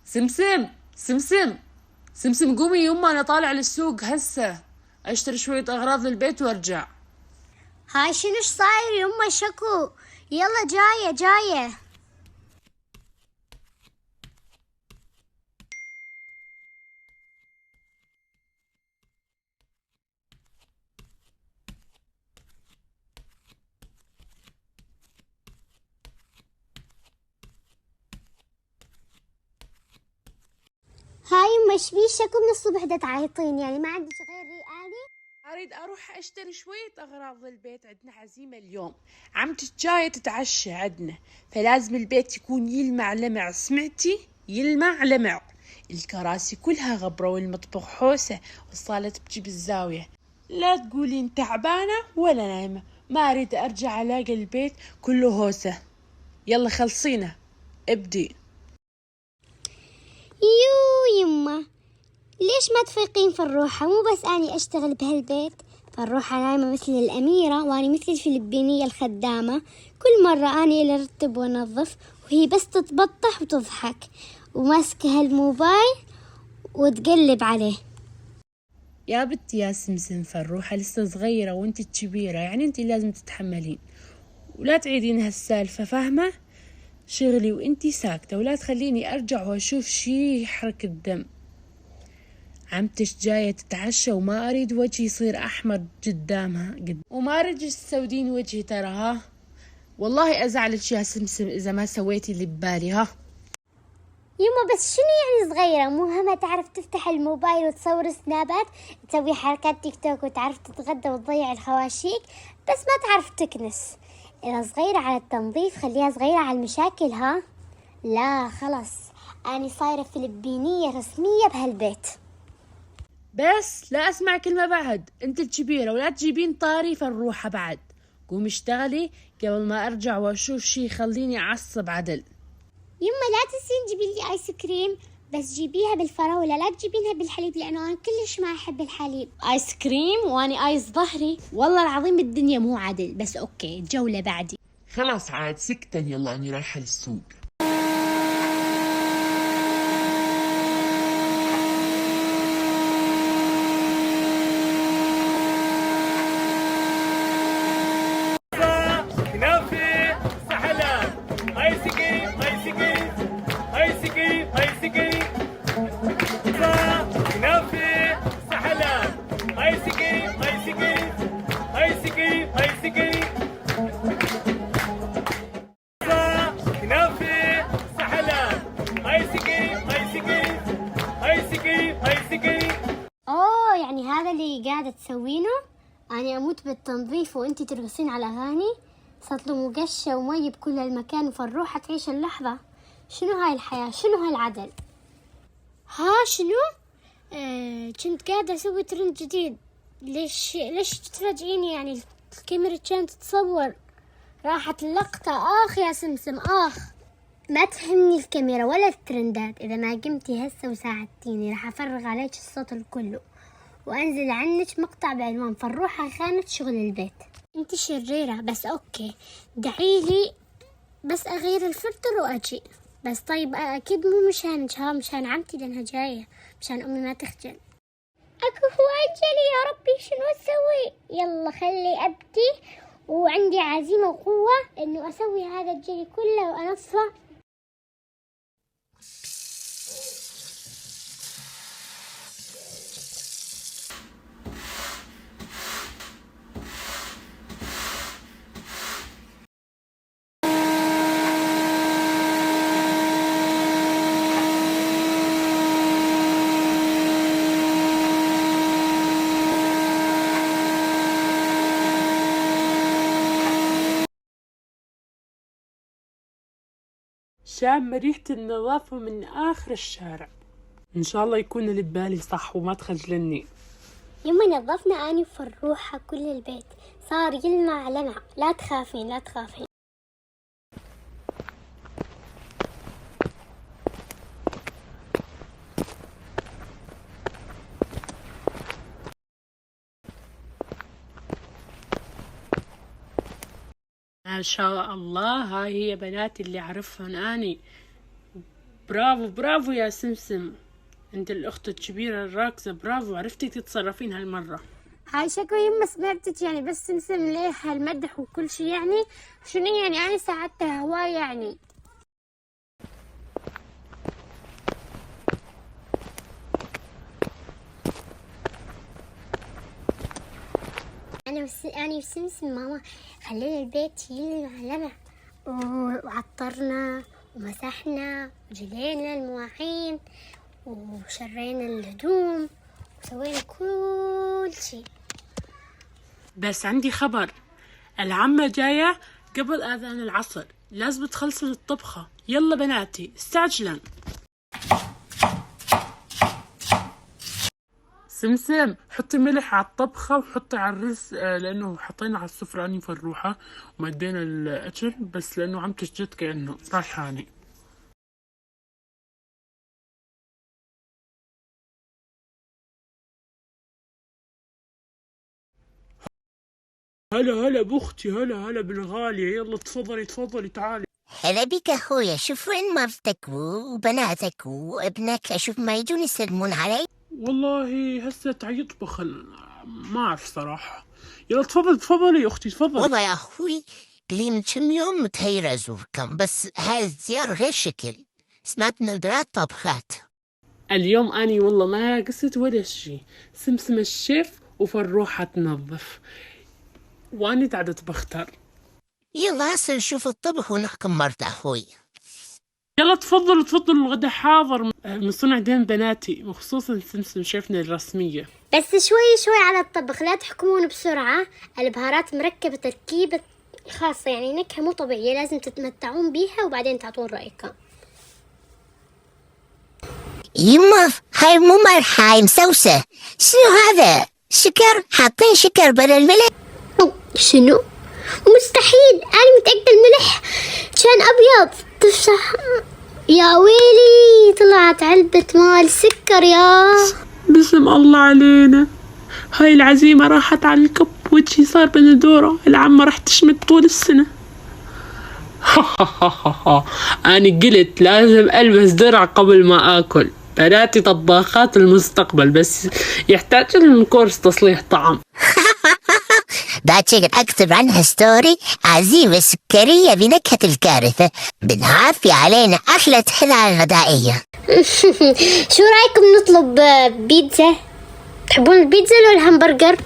سمسم سمسم سمسم، قومي يما، انا طالع للسوق هسه اشتري شوية اغراض للبيت وارجع. هاي شنوش صاير يما شكو؟ يلا جاية جاية. هاي يما شبيه شكو من الصبح دا تعيطين؟ يعني ما عندك غير ريقاني؟ اريد اروح اشتري شوية اغراض للبيت، عندنا عزيمة اليوم، عمتي جاية تتعشى عندنا، فلازم البيت يكون يلمع لمع، سمعتي؟ يلمع لمع. الكراسي كلها غبرة والمطبخ حوسة والصالة تبكي بالزاوية. لا تقولين تعبانة ولا نايمة، ما اريد ارجع الاقي البيت كله هوسة. يلا خلصينا، ابدي. يو يما، ليش ما تفيقين فروحة؟ مو بس أني أشتغل بهالبيت، فروحة نايمة مثل الأميرة وأني مثل الفلبينية الخدامة. كل مرة أني اللي أرتب وأنظف وهي بس تتبطح وتضحك وماسكة هالموبايل وتقلب عليه. يا بنتي يا سمسم، فروحة لسه صغيرة وانت كبيرة، يعني انت لازم تتحملين ولا تعيدين هالسالفة، فاهمة؟ شغلي وانتي ساكتة، ولا تخليني ارجع واشوف شي يحرق الدم. عمتش جاية تتعشى وما اريد وجهي يصير احمر قدامها وما اريد تسودين وجهي ترى، ها؟ والله ازعلك يا سمسم اذا ما سويتي اللي ببالي، ها؟ يما بس شنو يعني صغيرة؟ مو همها تعرف تفتح الموبايل وتصور سنابات، تسوي حركات تيك توك، وتعرف تتغدى وتضيع الخواشيك، بس ما تعرف تكنس. إذا صغيرة على التنظيف خليها صغيرة على المشاكل، ها؟ لا خلص، أنا صايرة فلبينية رسمية بهالبيت. بس لا اسمع كلمة بعد، انت الكبيرة ولا تجيبين طاري فروحة بعد. قومي اشتغلي قبل ما ارجع واشوف شي يخليني اعصب عدل. يما لا تنسين تجيبي لي آيس كريم، بس جيبيها بالفراولة، لا تجيبينها بالحليب لأنه أنا كلش ما أحب الحليب. آيس كريم وأنا آيس ظهري؟ والله العظيم الدنيا مو عدل، بس أوكي جولة بعدي. خلاص عاد سكتن، يلا أني رايحة للسوق. كنافة سحلب، ايس كريم ايس كريم ايس كريم ايس كريم. كنافة سحلب، ايس كريم ايس كريم ايس كريم ايس كريم. كنافة سحلب، ايس كريم ايس كريم ايس كريم ايس كريم. أوه، يعني هذا اللي قاعدة تسوينه؟ أنا أموت بالتنظيف وأنتي ترقصين على أغاني؟ سطل مقشة ومي بكل المكان وفروحة تعيش اللحظة. شنو هاي الحياة؟ شنو هالعدل؟ ها شنو؟ كنت قاعدة أسوي ترند جديد. ليش تفاجئيني؟ يعني الكاميرا كانت تتصور، راحت اللقطة. آخ يا سمسم آخ، ما تهمني الكاميرا ولا الترندات. إذا ما قمتي هسه وساعدتيني راح أفرغ عليك الصوت الكله وأنزل عنك مقطع بعنوان فروحة خانت شغل البيت. انت شريرة بس أوكي، دعيلي بس أغير الفلتر وأجي. بس طيب أكيد مو مشانك، ها مشان عمتي لأنها جاية، مشان أمي ما تخجل. أكو هواي جلي يا ربي، شنو أسوي؟ يلا خلي أبدي، وعندي عزيمة وقوة إنه أسوي هذا الجلي كله وأنصفه. شام ريحة النظافة من آخر الشارع، إن شاء الله يكون اللي ببالي صح وما تخجلني. يما نظفنا أنا وفروحة كل البيت، صار يلمع لمع. لا تخافين لا تخافين. ما شاء الله، هاي هي بناتي اللي أعرفهن أني، برافو برافو يا سمسم، انت الاخت الكبيرة الراكزة، برافو، عرفتي تتصرفين هالمرة. هاي شكو يما سمعتك يعني، بس سمسم ليه هالمدح وكل شي يعني، شنو يعني أنا ساعدتها هواي يعني. أنا وسمسم ماما خلينا البيت يلمع، وعطرنا ومسحنا وجلينا المواعين وشرينا الهدوم وسوينا كل شي. بس عندي خبر، العمة جاية قبل آذان العصر، لازم تخلصن الطبخة، يلا بناتي استعجلا. سمسم حطي ملح على الطبخة وحطي على الرز، لأنه حطينا على السفرة أني فروحة ومدينا الأكل، بس لأنه عمتش جد كأنه رايحاني. هلا بأختي، هلا بالغالية، يلا تفضلي تعالي. هلا بك أخويا، شوف وين مرتك وبناتك وابنك، أشوف ما يجون يسلمون علي. والله هسه تعيطبخ ما أعرف صراحة. يلا تفضلي يا أختي، تفضلي. والله يا أخوي لي من كم يوم متهيرة أزوركم، بس هاي الزيارة غير شكل، سمعت من البنات طبخات. اليوم أني والله ما قصت ولا شي، سمسم الشيف وفروحة تنظف، وأني قاعدة بختار. يلا هسه نشوف الطبخ ونحكم مرت أخوي. يلا تفضلوا الغدا حاضر من صنع دين بناتي، وخصوصا سمسم شيفنا الرسمية. بس شوي على الطبخ، لا تحكمون بسرعة، البهارات مركبة تركيبة خاصة يعني نكهة مو طبيعية، لازم تتمتعون بيها وبعدين تعطون رأيكم. يما هاي مو ملح، هاي مسوسة. شنو هذا؟ شكر؟ حاطين شكر بدل الملح؟ شنو؟ مستحيل، أنا متأكدة الملح كان أبيض تفشح. يا ويلي طلعت علبة مال سكر يا. بسم الله علينا، هاي العزيمة راحت على الكب، وجهي صار بندورة، العمة راح تشمت طول السنة. أنا قلت لازم ألبس درع قبل ما آكل، بناتي طباخات المستقبل، بس يحتاج لهم كورس تصليح طعام. بعد شكل أكتب عنها ستوري، عزيمة سكرية بنكهة الكارثة، بالعافية علينا أحلى حلة غدائية. شو رأيكم نطلب بيتزا؟ تحبون البيتزا ولا الهمبرجر؟